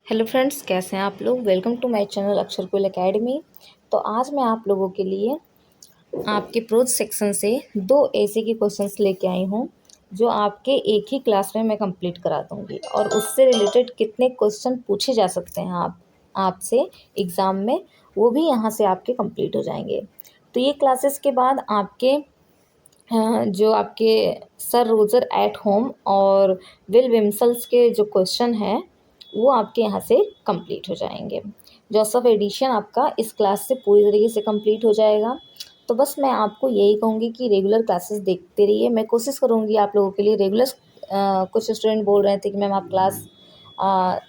Hello friends, कैसे हैं आप लोग। Welcome to my channel Aksharkul academy. तो आज मैं आप लोगों के लिए आपके प्रोज सेक्शन से दो ऐसे के क्वेश्चंस लेके आई हूँ जो आपके एक ही क्लास में मैं कंप्लीट करा दूँगी और उससे रिलेटेड कितने क्वेश्चन पूछे जा सकते हैं आपसे एग्ज़ाम में, वो भी यहाँ से आपके कंप्लीट हो जाएंगे। तो ये क्लासेस के बाद आपके जो आपके सर रोजर एट होम और विल विम्सल्स के जो क्वेश्चन हैं वो आपके यहाँ से कंप्लीट हो जाएंगे। जोसेफ एडिशन आपका इस क्लास से पूरी तरीके से कंप्लीट हो जाएगा। तो बस मैं आपको यही कहूँगी कि रेगुलर क्लासेस देखते रहिए। मैं कोशिश करूँगी आप लोगों के लिए रेगुलर। कुछ स्टूडेंट बोल रहे थे कि मैम आप क्लास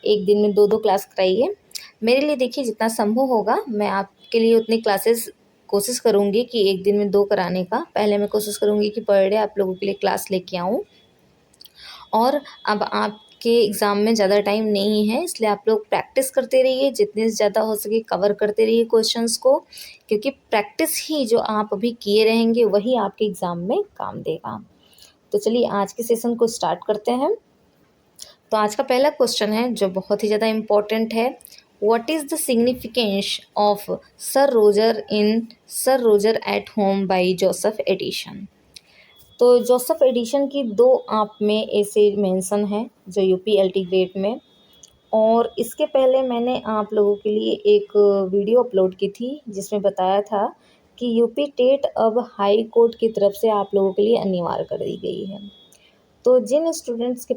एक दिन में दो दो क्लास कराइए। मेरे लिए देखिए जितना संभव होगा मैं आपके लिए उतनी क्लासेस कोशिश करूँगी कि एक दिन में दो कराने का। पहले मैं कोशिश करूँगी कि पर डे आप लोगों के लिए क्लास लेके आऊँ। और अब आपके एग्ज़ाम में ज़्यादा टाइम नहीं है, इसलिए आप लोग प्रैक्टिस करते रहिए, जितने से ज़्यादा हो सके कवर करते रहिए क्वेश्चंस को, क्योंकि प्रैक्टिस ही जो आप अभी किए रहेंगे वही आपके एग्ज़ाम में काम देगा। तो चलिए आज के सेशन को स्टार्ट करते हैं। तो आज का पहला क्वेश्चन है जो बहुत ही ज़्यादा इम्पोर्टेंट है। What is the significance of Sir Roger in Sir Roger at home by Joseph Addison. तो जोसेफ एडिशन की दो आप में ऐसे मेंशन है जो यूपी ग्रेड में। और इसके पहले मैंने आप लोगों के लिए एक वीडियो अपलोड की थी जिसमें बताया था कि यूपी टेट अब हाई कोर्ट की तरफ से आप लोगों के लिए अनिवार्य कर दी गई है। तो जिन स्टूडेंट्स के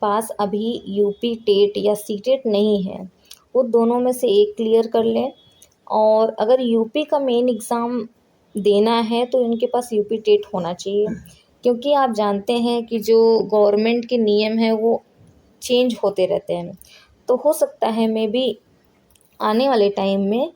पास अभी यूपी टेट या सीटेट नहीं है वो दोनों में से एक क्लियर कर लें। और अगर यूपी का मेन एग्ज़ाम देना है तो इनके पास यूपी टेट होना चाहिए, क्योंकि आप जानते हैं कि जो गवर्नमेंट के नियम है वो चेंज होते रहते हैं। तो हो सकता है मे बी आने वाले टाइम में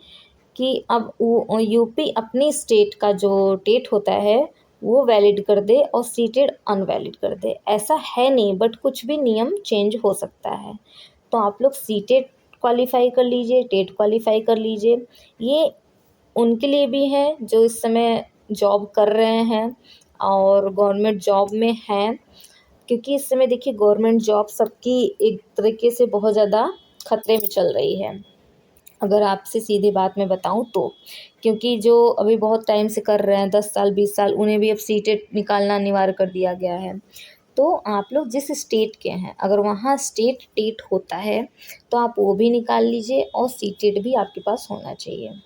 कि अब वो यूपी अपनी स्टेट का जो टेट होता है वो वैलिड कर दे और सीटेड अनवैलिड कर दे। ऐसा है नहीं, बट कुछ भी नियम चेंज हो सकता है। तो आप लोग सीटेड क्वालिफाई कर लीजिए, टेट क्वालिफाई कर लीजिए। ये उनके लिए भी है जो इस समय जॉब कर रहे हैं और गवर्नमेंट जॉब में हैं, क्योंकि इस समय देखिए गवर्नमेंट जॉब सबकी एक तरीके से बहुत ज़्यादा खतरे में चल रही है, अगर आपसे सीधी बात मैं बताऊं तो। क्योंकि जो अभी बहुत टाइम से कर रहे हैं 10 साल 20 साल, उन्हें भी अब सीटेट निकालना अनिवार्य कर दिया गया है। तो आप लोग जिस स्टेट के हैं अगर वहाँ स्टेट टेट होता है तो आप वो भी निकाल लीजिए और सीटेट भी आपके पास होना चाहिए।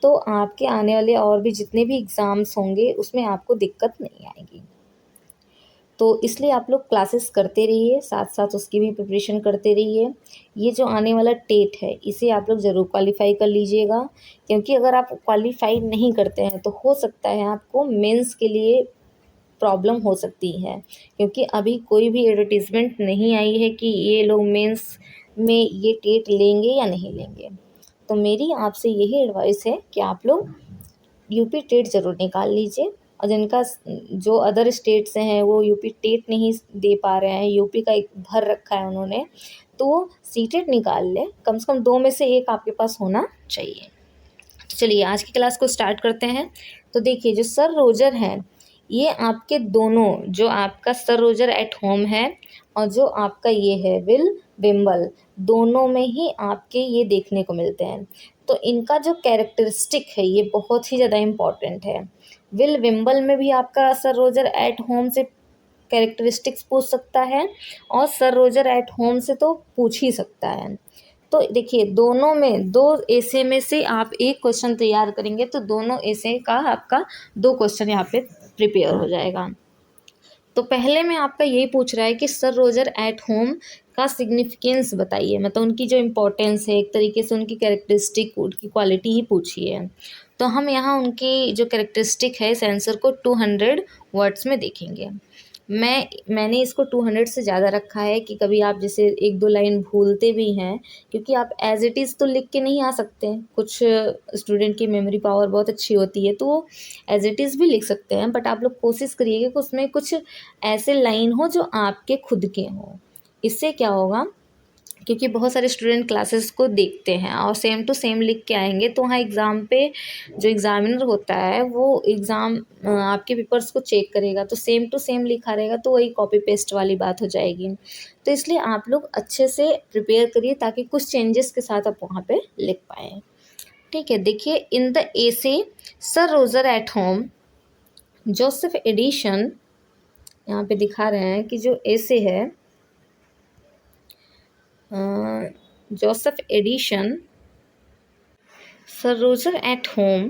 तो आपके आने वाले और भी जितने भी एग्ज़ाम्स होंगे उसमें आपको दिक्कत नहीं आएगी। तो इसलिए आप लोग क्लासेस करते रहिए, साथ साथ उसकी भी प्रिपरेशन करते रहिए। ये जो आने वाला टेट है इसे आप लोग ज़रूर क्वालिफाई कर लीजिएगा, क्योंकि अगर आप क्वालिफाई नहीं करते हैं तो हो सकता है आपको मेंस के लिए प्रॉब्लम हो सकती है, क्योंकि अभी कोई भी एडवर्टीज़मेंट नहीं आई है कि ये लोग मेंस में ये टेट लेंगे या नहीं लेंगे। तो मेरी आपसे यही एडवाइस है कि आप लोग यूपी टेट ज़रूर निकाल लीजिए। और जिनका जो अदर स्टेट से हैं वो यूपी टेट नहीं दे पा रहे हैं, यूपी का एक भर रखा है उन्होंने, तो वो सीटेट निकाल लें। कम से कम दो में से एक आपके पास होना चाहिए। तो चलिए आज की क्लास को स्टार्ट करते हैं। तो देखिए जो सर रोजर हैं ये आपके दोनों, जो आपका सर रोजर एट होम है और जो आपका ये है विल विम्बल, दोनों में ही आपके ये देखने को मिलते हैं। तो इनका जो कैरेक्टरिस्टिक है ये बहुत ही ज़्यादा इम्पॉर्टेंट है। विल विम्बल में भी आपका सर रोजर एट होम से कैरेक्टरिस्टिक्स पूछ सकता है और सर रोजर एट होम से तो पूछ ही सकता है। तो देखिए दोनों में दो ऐसे में से आप एक क्वेश्चन तैयार करेंगे तो दोनों ऐसे का आपका दो क्वेश्चन यहाँ पे प्रिपेयर हो जाएगा। तो पहले में आपका यही पूछ रहा है कि सर रोजर एट होम का सिग्निफिकेंस बताइए, मतलब उनकी जो इम्पोर्टेंस है, एक तरीके से उनकी कैरेक्टरिस्टिक, उनकी क्वालिटी ही पूछी है। तो हम यहाँ उनकी जो कैरेक्टरिस्टिक है इस आंसर को 200 वर्ड्स में देखेंगे। मैंने इसको 200 से ज़्यादा रखा है कि कभी आप जैसे एक दो लाइन भूलते भी हैं, क्योंकि आप एज इट इज़ तो लिख के नहीं आ सकते। कुछ स्टूडेंट की मेमोरी पावर बहुत अच्छी होती है तो वो एज इट इज़ भी लिख सकते हैं, बट आप लोग कोशिश करिएगा कि उसमें कुछ ऐसे लाइन हो जो आपके खुद के हों। इससे क्या होगा क्योंकि बहुत सारे स्टूडेंट क्लासेस को देखते हैं और सेम टू सेम लिख के आएंगे, तो वहाँ एग्ज़ाम पे जो एग्ज़ामिनर होता है वो एग्ज़ाम आपके पेपर्स को चेक करेगा, तो सेम टू सेम लिखा रहेगा, तो वही कॉपी पेस्ट वाली बात हो जाएगी। तो इसलिए आप लोग अच्छे से प्रिपेयर करिए ताकि कुछ चेंजेस के साथ आप वहाँ पे लिख पाएँ। ठीक है, देखिए in the essay Sir Roger at home Joseph Addison, यहाँ पे दिखा रहे हैं कि जो एसे है Joseph Addison Sir Roger at home,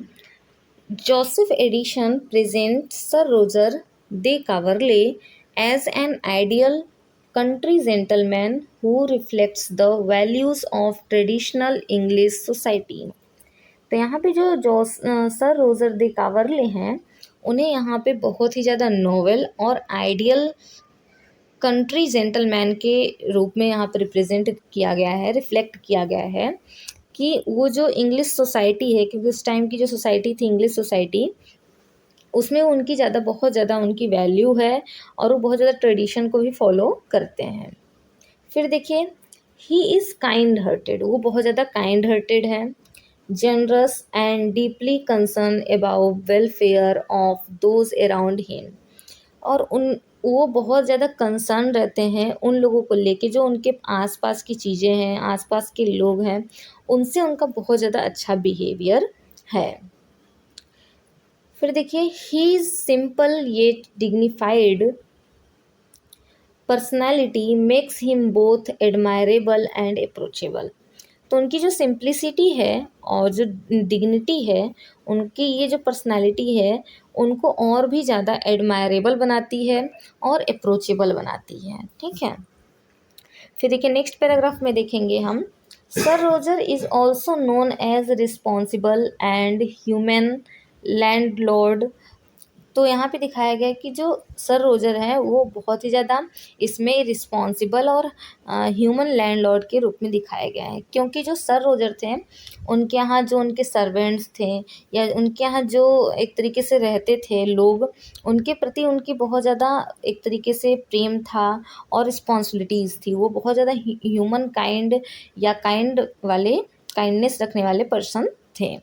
Joseph Edition presents Sir Roger de Coverley as an ideal country gentleman who reflects the values of traditional English society। तो यहाँ पे जो सर रोजर दे कावरले हैं, उन्हें यहाँ पे बहुत ही ज़्यादा नोवेल और आइडियल कंट्री जेंटलमैन के रूप में यहाँ पर रिप्रेजेंट किया गया है, रिफ्लेक्ट किया गया है कि वो जो इंग्लिश सोसाइटी है, क्योंकि उस टाइम की जो सोसाइटी थी इंग्लिश सोसाइटी, उसमें उनकी बहुत ज़्यादा उनकी वैल्यू है और वो बहुत ज़्यादा ट्रेडिशन को भी फॉलो करते हैं। फिर देखिए ही इज़ काइंड हार्टेड, वो बहुत ज़्यादा काइंड हार्टेड है, generous and deeply concern about welfare of those around him, और वो बहुत ज़्यादा कंसर्न रहते हैं उन लोगों को लेके जो उनके आसपास की चीज़ें हैं, आसपास के लोग हैं, उनसे उनका बहुत ज़्यादा अच्छा बिहेवियर है। फिर देखिए he is simple yet dignified personality makes him both admirable and approachable. तो उनकी जो सिंप्लिसिटी है और जो डिग्निटी है, उनकी ये जो पर्सनालिटी है, उनको और भी ज़्यादा एडमायरेबल बनाती है और अप्रोचेबल बनाती है। ठीक है, फिर देखिए नेक्स्ट पैराग्राफ में देखेंगे हम, Sir Roger is also known as responsible and human landlord. तो यहाँ पे दिखाया गया है कि जो सर रोजर है वो बहुत ही ज़्यादा इसमें रिस्पॉन्सिबल और ह्यूमन लैंडलॉर्ड के रूप में दिखाया गया है, क्योंकि जो सर रोजर थे उनके यहाँ जो उनके सर्वेंट्स थे या उनके यहाँ जो एक तरीके से रहते थे लोग, उनके प्रति उनकी बहुत ज़्यादा एक तरीके से प्रेम था और रिस्पॉन्सिबिलिटीज़ थी। वो बहुत ज़्यादा ह्यूमन काइंड या काइंडनेस रखने वाले पर्सन थे।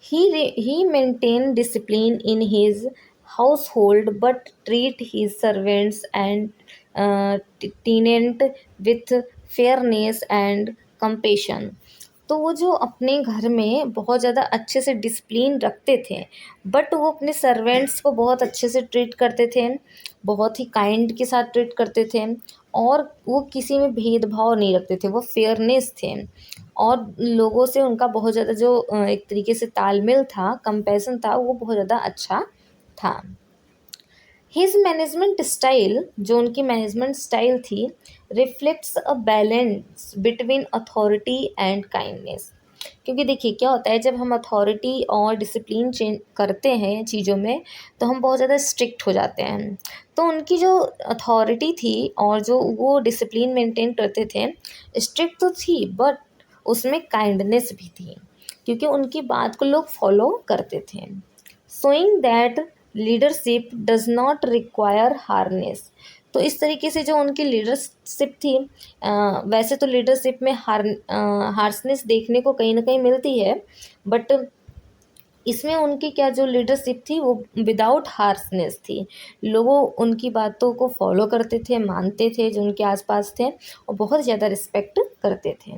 He maintained discipline in his household but treat his servants and tenant with fairness and compassion। तो वो जो अपने घर में बहुत ज़्यादा अच्छे से डिसिप्लिन रखते थे, बट वो अपने सर्वेंट्स को बहुत अच्छे से ट्रीट करते थे, बहुत ही काइंड के साथ ट्रीट करते थे, और वो किसी में भेदभाव नहीं रखते थे, वो फेयरनेस थे, और लोगों से उनका बहुत ज़्यादा जो एक तरीके से तालमेल था, कंपैशन था, वो बहुत ज़्यादा अच्छा था। हिज मैनेजमेंट स्टाइल, जो उनकी मैनेजमेंट स्टाइल थी, reflects a balance between authority and kindness. क्योंकि देखिए क्या होता है, जब हम अथॉरिटी और डिसिप्लिन चेंज करते हैं चीज़ों में, तो हम बहुत ज़्यादा स्ट्रिक्ट हो जाते हैं। तो उनकी जो अथॉरिटी थी और जो वो डिसिप्लिन मेंटेन करते थे, स्ट्रिक्ट तो थी बट उसमें काइंडनेस भी थी, क्योंकि उनकी बात को लोग फॉलो करते थे। Showing that leadership does not require harness. तो इस तरीके से जो उनकी लीडरशिप थी, वैसे तो लीडरशिप में हार्सनेस देखने को कहीं ना कहीं मिलती है, बट इसमें उनकी क्या जो लीडरशिप थी वो विदाउट हार्सनेस थी। लोगों उनकी बातों को फॉलो करते थे, मानते थे, जो उनके आसपास थे, और बहुत ज़्यादा रिस्पेक्ट करते थे।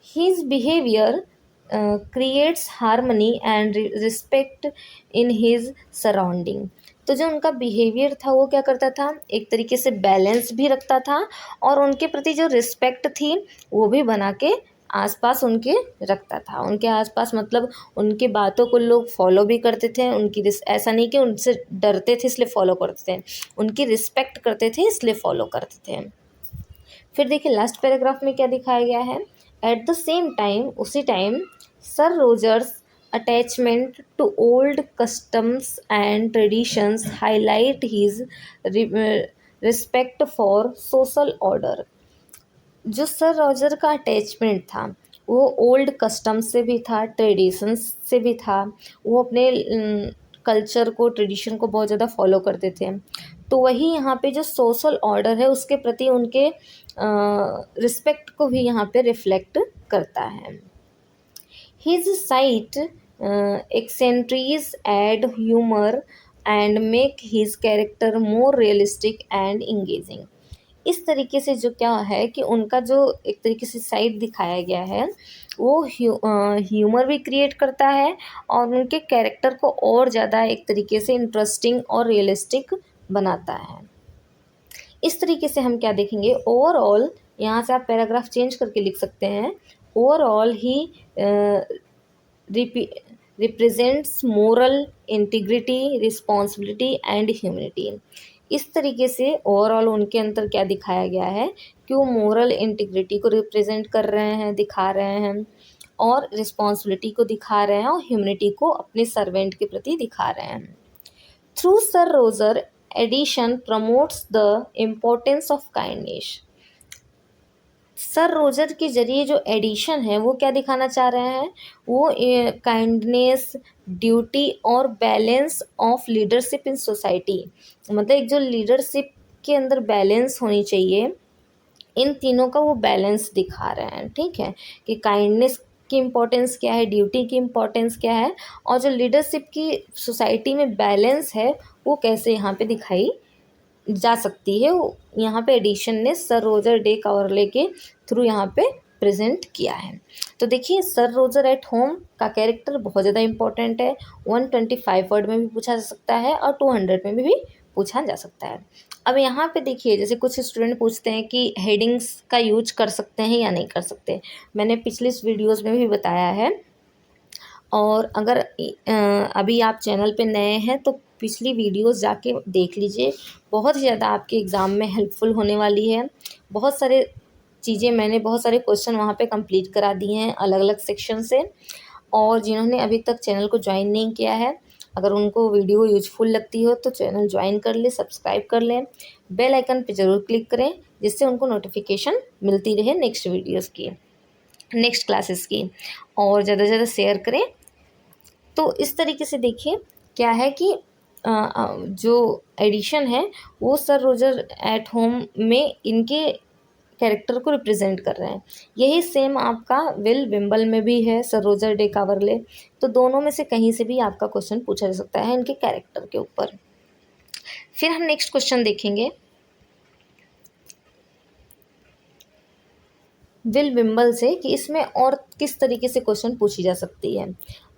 His behavior creates harmony and respect in his surrounding। तो जो उनका बिहेवियर था वो क्या करता था, एक तरीके से बैलेंस भी रखता था, और उनके प्रति जो रिस्पेक्ट थी वो भी बना के आसपास उनके रखता था। उनके आसपास मतलब उनकी बातों को लोग फॉलो भी करते थे, ऐसा नहीं कि उनसे डरते थे इसलिए फॉलो करते थे, उनकी रिस्पेक्ट करते थे इसलिए फॉलो करते थे। फिर देखिए लास्ट पैराग्राफ में क्या दिखाया गया है, एट द सेम टाइम, उसी time, Sir Roger's attachment to old customs and traditions highlight his respect for social order. जो सर रोजर का अटैचमेंट था वो ओल्ड कस्टम से भी था, ट्रेडिशंस से भी था, वो अपने कल्चर को, ट्रेडिशन को बहुत ज़्यादा फॉलो करते थे। तो वही यहाँ पे जो सोशल ऑर्डर है उसके प्रति उनके रिस्पेक्ट को भी यहाँ पे रिफ्लेक्ट करता है। His sight eccentrics add humor and make his character more realistic and engaging। इस तरीके से जो क्या है कि उनका जो एक तरीके से साइड दिखाया गया है वो ह्यूमर भी क्रिएट करता है और उनके कैरेक्टर को और ज़्यादा एक तरीके से इंटरेस्टिंग और रियलिस्टिक बनाता है। इस तरीके से हम क्या देखेंगे, ओवरऑल यहाँ से आप पैराग्राफ चेंज करके लिख सकते हैं। Overall he represents moral integrity, responsibility and humanity. इस तरीके से ओवरऑल उनके अंदर क्या दिखाया गया है कि वो मोरल इंटीग्रिटी को रिप्रेजेंट कर रहे हैं, दिखा रहे हैं, और रिस्पॉन्सिबिलिटी को दिखा रहे हैं, और ह्यूमनिटी को अपने सर्वेंट के प्रति दिखा रहे हैं। Through Sir Roger Addison promotes the importance of kindness. Sir Roger के जरिए जो एडिशन है वो क्या दिखाना चाह रहे हैं, वो काइंडनेस, ड्यूटी और balance of leadership in society. मतलब एक जो लीडरशिप के अंदर बैलेंस होनी चाहिए, इन तीनों का वो बैलेंस दिखा रहे हैं। ठीक है, कि काइंडनेस की इम्पोर्टेंस क्या है, ड्यूटी की इम्पोर्टेंस क्या है, और जो लीडरशिप की सोसाइटी में बैलेंस है वो कैसे यहाँ पे दिखाई जा सकती है। यहाँ पे एडिशन ने सर रोजर डे कावर्ले के थ्रू यहाँ पे प्रेजेंट किया है। तो देखिए, सर रोजर एट होम का कैरेक्टर बहुत ज़्यादा इंपॉर्टेंट है। 125 वर्ड में भी पूछा जा सकता है और 200 में भी पूछा जा सकता है। अब यहाँ पे देखिए, जैसे कुछ स्टूडेंट पूछते हैं कि हेडिंग्स का यूज कर सकते हैं या नहीं कर सकते। मैंने पिछले वीडियोज़ में भी बताया है, और अगर अभी आप चैनल पे नए हैं तो पिछली वीडियोस जाके देख लीजिए, बहुत ही ज़्यादा आपके एग्ज़ाम में हेल्पफुल होने वाली है। बहुत सारे चीज़ें मैंने बहुत सारे क्वेश्चन वहाँ पे कंप्लीट करा दिए हैं अलग अलग सेक्शन से। और जिन्होंने अभी तक चैनल को ज्वाइन नहीं किया है, अगर उनको वीडियो यूजफुल लगती हो तो चैनल ज्वाइन कर ले, सब्सक्राइब कर लें, बेल आइकन पर ज़रूर क्लिक करें, जिससे उनको नोटिफिकेशन मिलती रहे नेक्स्ट वीडियोज़ की, नेक्स्ट क्लासेस की, और ज़्यादा से ज़्यादा शेयर करें। तो इस तरीके से देखिए क्या है कि जो एडिशन है वो सर रोजर एट होम में इनके कैरेक्टर को रिप्रेजेंट कर रहे हैं। यही सेम आपका विल विम्बल में भी है, सर रोजर डे कावर्ले। तो दोनों में से कहीं से भी आपका क्वेश्चन पूछा जा सकता है इनके कैरेक्टर के ऊपर। फिर हम नेक्स्ट क्वेश्चन देखेंगे विल विम्बल से, कि इसमें और किस तरीके से क्वेश्चन पूछी जा सकती है।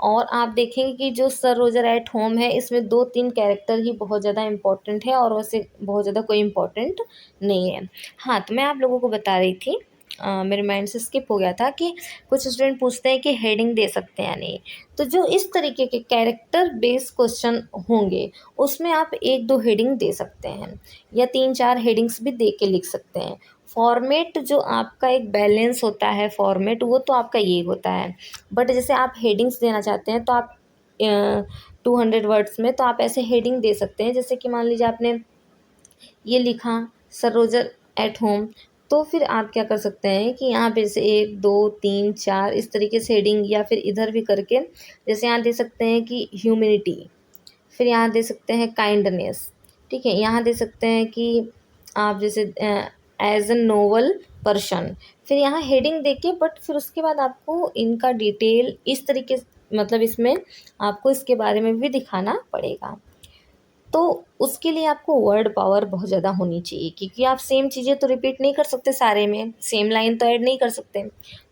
और आप देखेंगे कि जो सर रोजर एट होम है इसमें 2-3 कैरेक्टर ही बहुत ज़्यादा इंपॉर्टेंट है, और वैसे बहुत ज़्यादा कोई इम्पोर्टेंट नहीं है। हाँ, तो मैं आप लोगों को बता रही थी, मेरे माइंड से स्किप हो गया था, कि कुछ स्टूडेंट पूछते हैं कि हेडिंग दे सकते हैं या नहीं। तो जो इस तरीके के कैरेक्टर बेस्ड क्वेश्चन होंगे उसमें आप 1-2 हेडिंग दे सकते हैं, या 3-4 हेडिंग्स भी दे के लिख सकते हैं। फॉर्मेट जो आपका एक बैलेंस होता है, फॉर्मेट वो तो आपका ये होता है। बट जैसे आप हेडिंग्स देना चाहते हैं तो आप 200 वर्ड्स में तो आप ऐसे हेडिंग दे सकते हैं, जैसे कि मान लीजिए आपने ये लिखा सर रोजर एट होम, तो फिर आप क्या कर सकते हैं कि यहाँ पे जैसे 1 2 3 4 इस तरीके से हेडिंग, या फिर इधर भी करके जैसे यहाँ दे सकते हैं कि ह्यूमैनिटी, फिर यहाँ दे सकते हैं काइंडनेस। ठीक है, यहाँ दे सकते हैं कि आप जैसे एज अ नोवल पर्सन, फिर यहाँ हेडिंग देके, बट फिर उसके बाद आपको इनका डिटेल इस तरीके, मतलब इसमें आपको इसके बारे में भी दिखाना पड़ेगा। तो उसके लिए आपको वर्ड पावर बहुत ज़्यादा होनी चाहिए, क्योंकि आप सेम चीज़ें तो रिपीट नहीं कर सकते, सारे में सेम लाइन तो ऐड नहीं कर सकते।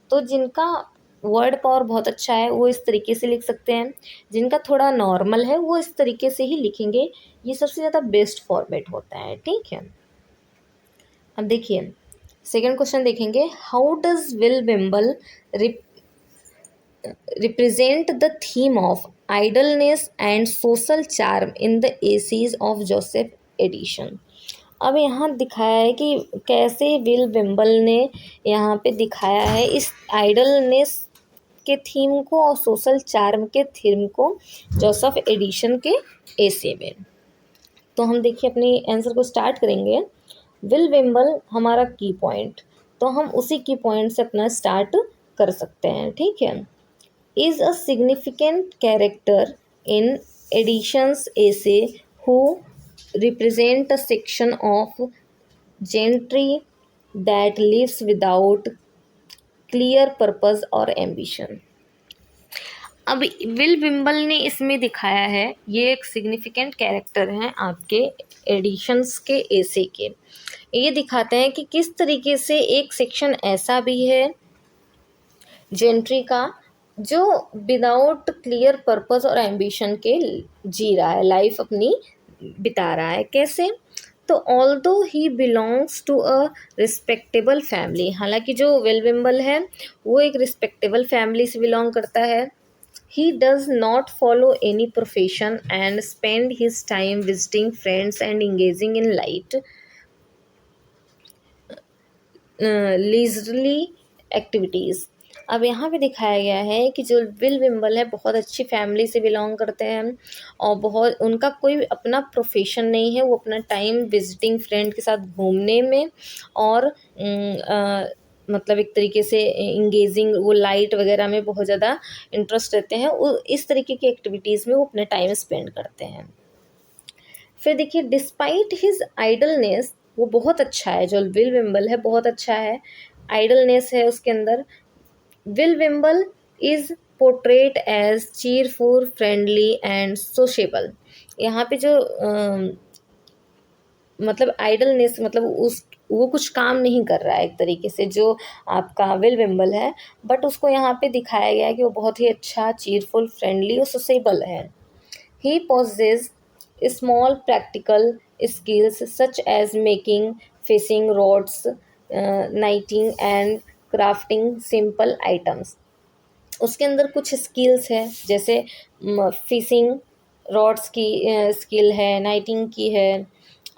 तो जिनका वर्ड पावर बहुत अच्छा है वो इस तरीके से लिख सकते हैं, जिनका थोड़ा नॉर्मल है वो इस तरीके से ही लिखेंगे। ये सबसे ज़्यादा बेस्ट फॉर्मेट होता है। ठीक है, अब देखिए सेकंड क्वेश्चन देखेंगे, how does Will Wimble represent the theme of idleness and social charm in the essays of Joseph Addison. अब यहाँ दिखाया है कि कैसे विल विम्बल ने यहाँ पे दिखाया है इस आइडलनेस के थीम को और सोशल चार्म के थीम को जोसेफ एडिशन के एसे में। तो हम देखिए अपनी आंसर को स्टार्ट करेंगे। विल विम्बल हमारा की पॉइंट, तो हम उसी की पॉइंट से अपना स्टार्ट कर सकते हैं। ठीक है, is a significant character in Edition's essay who represent a section of gentry that lives without clear purpose or ambition। अब विल विम्बल ने इसमें दिखाया है, ये एक सिग्निफिकेंट कैरेक्टर हैं आपके एडिशंस के ऐसे के। ये दिखाते हैं कि किस तरीके से एक सेक्शन ऐसा भी है जेंट्री का जो विदाउट क्लियर पर्पस और एम्बिशन के जी रहा है, लाइफ अपनी बिता रहा है। कैसे? तो although he belongs to a respectable family, हालांकि जो विल विम्बल है वो एक रिस्पेक्टेबल फैमिली से बिलोंग करता है। He does not follow any profession and spend his time visiting friends and engaging in light, leisurely activities। अब यहाँ पे दिखाया गया है कि जो विल विम्बल है बहुत अच्छी फैमिली से बिलोंग करते हैं और बहुत उनका कोई अपना प्रोफेशन नहीं है। वो अपना टाइम विजिटिंग फ्रेंड के साथ घूमने में और मतलब एक तरीके से इंगेजिंग, वो लाइट वगैरह में बहुत ज़्यादा इंटरेस्ट रहते हैं। वो इस तरीके की एक्टिविटीज़ में वो अपने टाइम स्पेंड करते हैं। फिर देखिए डिस्पाइट हिज आइडलनेस, वो बहुत अच्छा है, जो विल विम्बल है बहुत अच्छा है, आइडलनेस है उसके अंदर। Will Wimble is portrait as cheerful, friendly and sociable. यहाँ पे जो मतलब आइडलनेस मतलब उस वो कुछ काम नहीं कर रहा है एक तरीके से, जो आपका विल विम्बल है, बट उसको यहाँ पे दिखाया गया है कि वो बहुत ही अच्छा, चीरफुल, फ्रेंडली और सोशेबल है। ही possesses small practical skills such as making fishing rods, knitting and crafting simple items। उसके अंदर कुछ स्किल्स है, जैसे फिशिंग रॉड्स की स्किल है, नाइटिंग की है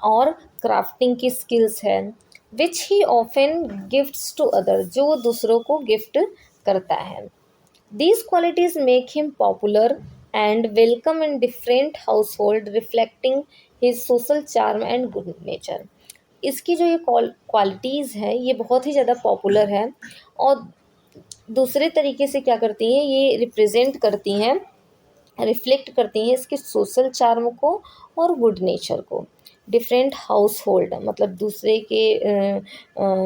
और क्राफ्टिंग की स्किल्स है। Which he often gifts to other, जो वो दूसरों को गिफ्ट करता है। These qualities make him popular and welcome in different household, reflecting his social charm and good nature। इसकी जो ये क्वालिटीज़ है ये बहुत ही ज़्यादा पॉपुलर है और दूसरे तरीके से क्या करती हैं, ये रिप्रेजेंट करती हैं, रिफ्लेक्ट करती हैं इसके सोशल चार्म को और गुड नेचर को। डिफरेंट हाउस होल्ड मतलब दूसरे के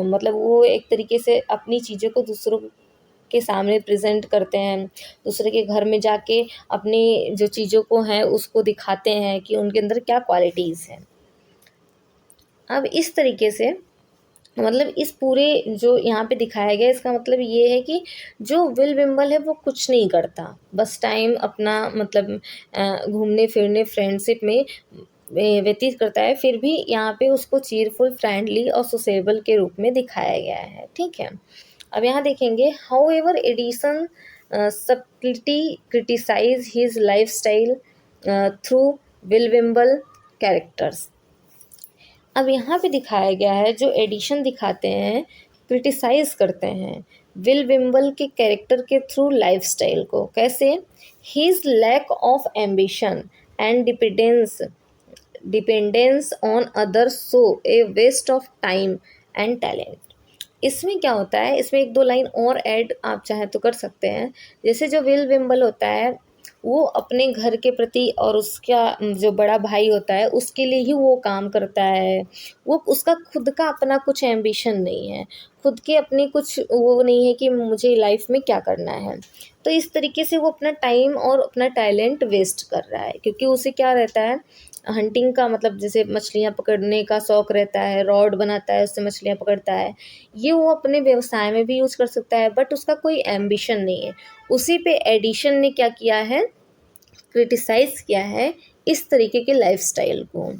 मतलब वो एक तरीके से अपनी चीज़ों को दूसरों के सामने प्रेजेंट करते हैं, दूसरे के घर में जाके अपनी जो चीज़ों को हैं उसको दिखाते हैं कि उनके अंदर क्या क्वालिटीज़ हैं। अब इस तरीके से मतलब इस पूरे जो यहाँ पे दिखाया गया इसका मतलब ये है कि जो विल विम्बल है वो कुछ नहीं करता, बस टाइम अपना मतलब घूमने फिरने फ्रेंडशिप में व्यतीत करता है, फिर भी यहाँ पे उसको चीरफुल, फ्रेंडली और सोशेबल के रूप में दिखाया गया है। ठीक है, अब यहाँ देखेंगे however Addison subtly criticize his life style through Will Wimble characters. अब यहाँ पे दिखाया गया है जो एडिशन दिखाते हैं, क्रिटिसाइज करते हैं विल विम्बल के कैरेक्टर के थ्रू लाइफस्टाइल को। कैसे? His lack of ambition and dependence on others so a waste of time and talent. इसमें क्या होता है, इसमें एक दो लाइन और ऐड आप चाहें तो कर सकते हैं। जैसे जो विल विम्बल होता है वो अपने घर के प्रति और उसका जो बड़ा भाई होता है उसके लिए ही वो काम करता है। वो उसका खुद का अपना कुछ एम्बिशन नहीं है, खुद के अपनी कुछ वो नहीं है कि मुझे लाइफ में क्या करना है। तो इस तरीके से वो अपना टाइम और अपना टैलेंट वेस्ट कर रहा है, क्योंकि उसे क्या रहता है, हंटिंग का मतलब जैसे मछलियाँ पकड़ने का शौक़ रहता है, रॉड बनाता है उससे मछलियाँ पकड़ता है, ये वो अपने व्यवसाय में भी यूज़ कर सकता है, बट उसका कोई एम्बिशन नहीं है। उसी पे एडिशन ने क्या किया है, क्रिटिसाइज किया है इस तरीके के लाइफस्टाइल को।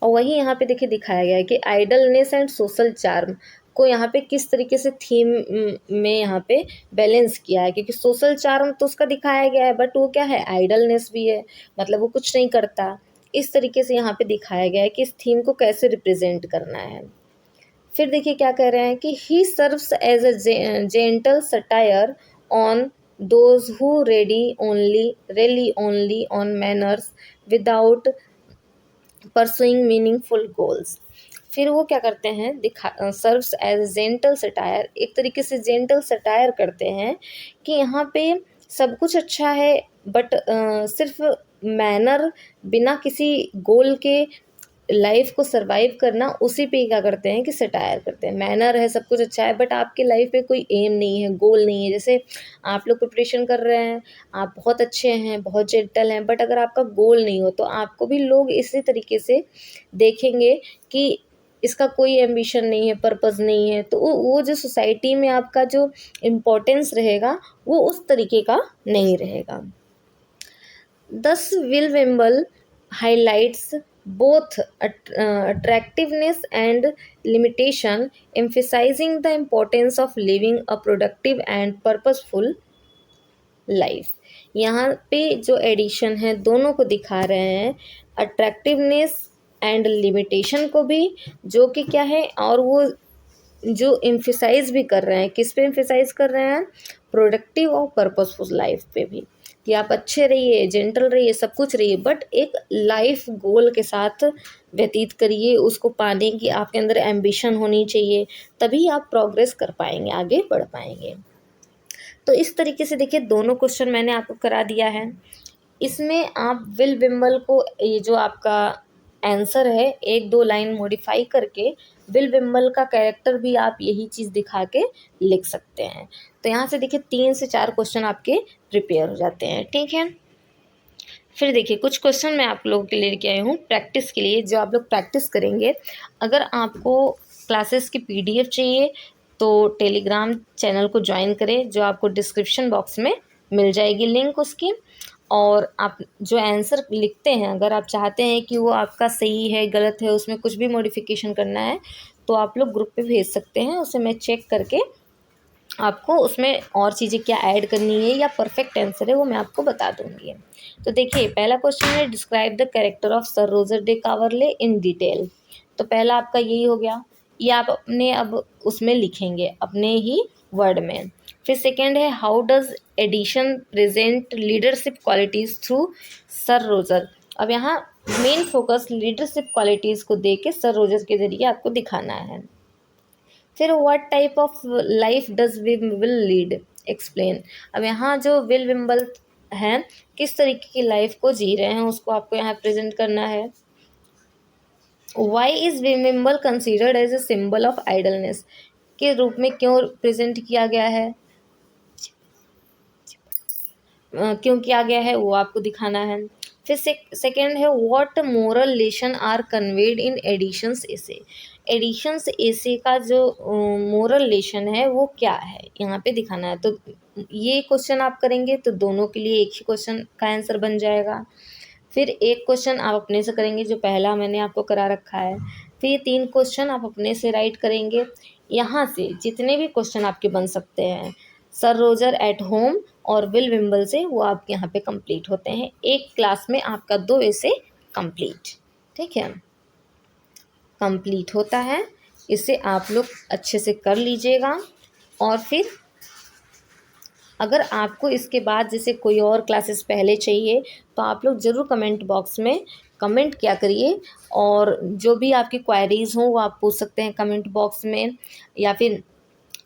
और वही यहाँ पे देखिए दिखाया गया है कि आइडलनेस एंड सोशल चार्म को यहाँ पे किस तरीके से थीम में यहाँ पे बैलेंस किया है, क्योंकि सोशल चार्म तो उसका दिखाया गया है बट वो क्या है, आइडलनेस भी है, मतलब वो कुछ नहीं करता। इस तरीके से यहाँ पे दिखाया गया है कि इस थीम को कैसे रिप्रेजेंट करना है। फिर देखिए क्या कह रहे हैं कि he serves as a gentle satire on those who rely only on manners without pursuing meaningful goals. फिर वो क्या करते हैं, सर्व्स एज जेंटल सटायर, एक तरीके से जेंटल सटायर करते हैं कि यहाँ पे सब कुछ अच्छा है बट सिर्फ मैनर बिना किसी गोल के लाइफ को सरवाइव करना, उसी पे क्या करते हैं कि सटायर करते हैं। मैनर है, सब कुछ अच्छा है, बट आपके लाइफ में कोई एम नहीं है, गोल नहीं है। जैसे आप लोग प्रिपरेशन कर रहे हैं, आप बहुत अच्छे हैं, बहुत जेंटल हैं, बट अगर आपका गोल नहीं हो तो आपको भी लोग इसी तरीके से देखेंगे कि इसका कोई एम्बिशन नहीं है, पर्पस नहीं है, तो वो जो सोसाइटी में आपका जो इम्पोर्टेंस रहेगा वो उस तरीके का नहीं रहेगा। Thus, Will Wimble highlights both attractiveness and limitation, emphasizing the importance of living a productive and purposeful life. यहाँ पे जो एडिशन है दोनों को दिखा रहे हैं, अट्रैक्टिवनेस एंड लिमिटेशन को भी, जो कि क्या है, और वो जो एम्फिसाइज भी कर रहे हैं, किस पे एम्फिसाइज कर रहे हैं, प्रोडक्टिव और पर्पसफुल लाइफ पे भी, कि आप अच्छे रहिए, जेंटल रहिए, सब कुछ रहिए, बट एक लाइफ गोल के साथ व्यतीत करिए। उसको पाने की आपके अंदर एम्बिशन होनी चाहिए, तभी आप प्रोग्रेस कर पाएंगे, आगे बढ़ पाएंगे। तो इस तरीके से देखिए, दोनों क्वेश्चन मैंने आपको करा दिया है। इसमें आप विल विम्बल को, ये जो आपका आंसर है, 1-2 लाइन मॉडिफाई करके विल विम्बल का कैरेक्टर भी आप यही चीज़ दिखा के लिख सकते हैं। तो यहाँ से देखिए 3 से 4 क्वेश्चन आपके प्रिपेयर हो जाते हैं, ठीक है। फिर देखिए कुछ क्वेश्चन मैं आप लोगों के लिए लेके आई हूँ प्रैक्टिस के लिए, जो आप लोग प्रैक्टिस करेंगे। अगर आपको क्लासेस की PDF चाहिए तो टेलीग्राम चैनल को ज्वाइन करें, जो आपको डिस्क्रिप्शन बॉक्स में मिल जाएगी लिंक उसकी। और आप जो आंसर लिखते हैं, अगर आप चाहते हैं कि वो आपका सही है, गलत है, उसमें कुछ भी मॉडिफिकेशन करना है, तो आप लोग ग्रुप पे भेज सकते हैं। उसे मैं चेक करके आपको उसमें और चीज़ें क्या ऐड करनी है या परफेक्ट आंसर है वो मैं आपको बता दूंगी। तो देखिए पहला क्वेश्चन है, describe the character of Sir Roger de Coverley in detail. तो पहला आपका यही हो गया, ये आप अपने अब उसमें लिखेंगे अपने ही वर्ड में। फिर सेकेंड है, how does Addison present leadership qualities through Sir Roger. अब यहाँ मेन फोकस लीडरशिप क्वालिटीज़ को दे के सर रोजर के जरिए आपको दिखाना है। फिर what type of life does Wimble lead, explain. अब यहाँ जो विल विम्बल हैं किस तरीके की लाइफ को जी रहे हैं उसको आपको यहाँ प्रेजेंट करना है। Why is Wimble considered as a symbol of idleness, के रूप में क्यों प्रेजेंट किया गया है, क्यों किया गया है, वो आपको दिखाना है। फिर सेकेंड है, what moral lesson are conveyed in Addison's essay. Addison's essay का जो मोरल लेसन है वो क्या है, यहाँ पे दिखाना है। तो ये क्वेश्चन आप करेंगे तो दोनों के लिए एक ही क्वेश्चन का आंसर बन जाएगा। फिर एक क्वेश्चन आप अपने से करेंगे, जो पहला मैंने आपको करा रखा है। फिर ये 3 क्वेश्चन आप अपने से राइट करेंगे। यहाँ से जितने भी क्वेश्चन आपके बन सकते हैं सर रोजर एट होम और विल विम्बल से, वो आपके यहाँ पे कंप्लीट होते हैं। एक क्लास में आपका 2 ऐसे कंप्लीट, ठीक है, कंप्लीट होता है। इसे आप लोग अच्छे से कर लीजिएगा। और फिर अगर आपको इसके बाद जैसे कोई और क्लासेस पहले चाहिए तो आप लोग ज़रूर कमेंट बॉक्स में कमेंट किया करिए, और जो भी आपकी क्वायरीज़ हों वो आप पूछ सकते हैं कमेंट बॉक्स में। या फिर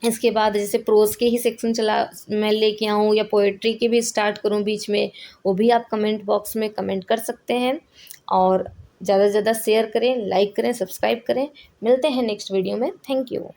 इसके बाद जैसे प्रोज़ के ही सेक्शन चला मैं लेके आऊँ या पोएट्री के भी स्टार्ट करूँ बीच में, वो भी आप कमेंट बॉक्स में कमेंट कर सकते हैं। और ज़्यादा से ज़्यादा शेयर करें, लाइक करें, सब्सक्राइब करें। मिलते हैं नेक्स्ट वीडियो में। Thank you.